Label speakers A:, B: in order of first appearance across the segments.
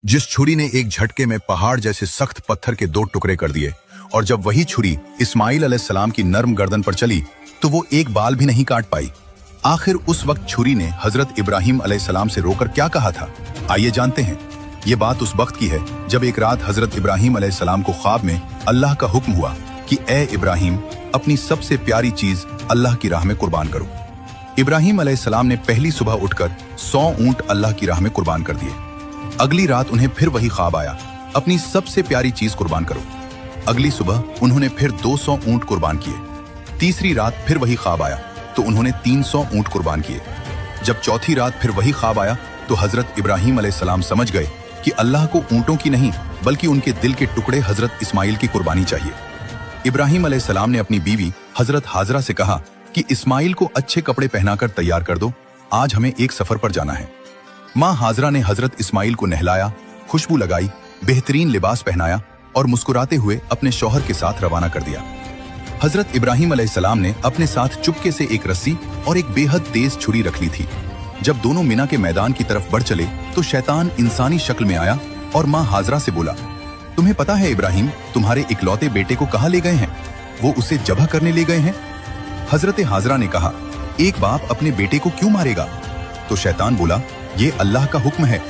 A: जिस छुरी ने एक झटके में पहाड़ जैसे सख्त पत्थर के 2 टुकड़े कर दिए। और जब वही छुरी इस्माइल अलैहिस्सलाम की नर्म गर्दन पर चली तो वो एक बाल भी नहीं काट पाई। आखिर उस वक्त छुरी ने हजरत इब्राहिम अलैहिस्सलाम से रोकर क्या कहा था, आइए जानते हैं। ये बात उस वक्त की है जब एक रात हजरत इब्राहिम अलैहिस्सलाम को ख्वाब में अल्लाह का हुक्म हुआ कि ए इब्राहिम, अपनी सबसे प्यारी चीज अल्लाह की राह में कुर्बान करो। इब्राहिम अलैहिस्सलाम ने पहली सुबह उठकर 100 ऊंट अल्लाह की राह में कुर्बान कर दिए। अगली रात उन्हें फिर वही ख्वाब आया, अपनी सबसे प्यारी चीज कुर्बान करो। अगली सुबह उन्होंने फिर 200 ऊंट कुर्बान किए। तीसरी रात फिर वही ख्वाब आया तो उन्होंने 300 ऊंट कुर्बान किए। जब चौथी रात फिर वही ख्वाब आया तो हजरत इब्राहिम अलैहिस्सलाम समझ गए कि अल्लाह को ऊंटों की नहीं बल्कि उनके दिल के टुकड़े हजरत इस्माइल की कुर्बानी चाहिए। इब्राहिम अलैहिस्सलाम ने अपनी बीवी हजरत हाजरा से कहा कि इस्माइल को अच्छे कपड़े पहनाकर तैयार कर दो, आज हमें एक सफर पर जाना है। माँ हाजरा ने हजरत इस्माइल को नहलाया, खुशबू लगाई, बेहतरीन लिबास पहनाया और मुस्कुराते हुए अपने शौहर के साथ रवाना कर दिया। हजरत इब्राहिम अलैहिस्सलाम ने अपने साथ चुपके से एक रस्सी और एक बेहद तेज छुरी रख ली थी। जब दोनों मिना के मैदान की तरफ बढ़ चले तो शैतान इंसानी शक्ल में आया और माँ हाजरा से बोला, तुम्हें पता है इब्राहिम, तुम्हारे इकलौते बेटे को कहाँ ले गए हैं? वो उसे ज़ब्ह करने ले गए हैं। हजरत हाजरा ने कहा, एक बाप अपने बेटे को क्यों मारेगा? तो शैतान बोला, ये अल्लाह का हुक्म है।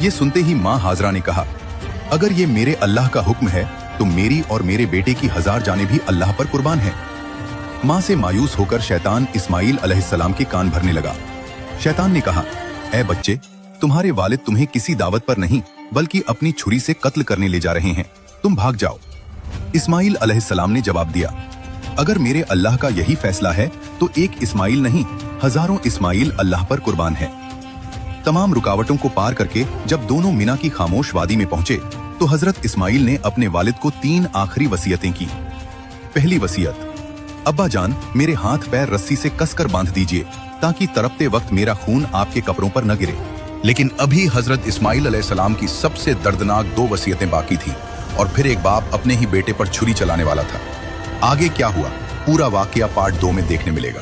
A: ये सुनते ही माँ हाजरा ने कहा, अगर ये मेरे अल्लाह का हुक्म है तो मेरी और मेरे बेटे की 1000 जानें भी अल्लाह पर कुर्बान हैं। माँ से मायूस होकर शैतान इस्माइल अलैहिस्सलाम के कान भरने लगा। शैतान ने कहा, ऐ बच्चे, तुम्हारे वालिद तुम्हें किसी दावत पर नहीं बल्कि अपनी छुरी से कत्ल करने ले जा रहे हैं, तुम भाग जाओ। इस्माइल अलैहिस्सलाम ने जवाब दिया, अगर मेरे अल्लाह का यही फैसला है तो एक इस्माइल नहीं, हजारों इस्माइल अल्लाह पर कुर्बान है। तमाम रुकावटों को पार करके जब दोनों मिना की खामोश वादी में पहुंचे तो हजरत इस्माइल ने अपने वालिद को 3 आखिरी वसीयतें की। पहली वसीयत, अब्बा जान, मेरे हाथ पैर रस्सी से कसकर बांध दीजिए ताकि तड़पते वक्त मेरा खून आपके कपड़ों पर न गिरे। लेकिन अभी हजरत इस्माइल अलैहिस्सलाम की सबसे दर्दनाक 2 वसीयतें बाकी थी और फिर एक बाप अपने ही बेटे पर छुरी चलाने वाला था। आगे क्या हुआ, पूरा वाकया पार्ट 2 में देखने मिलेगा।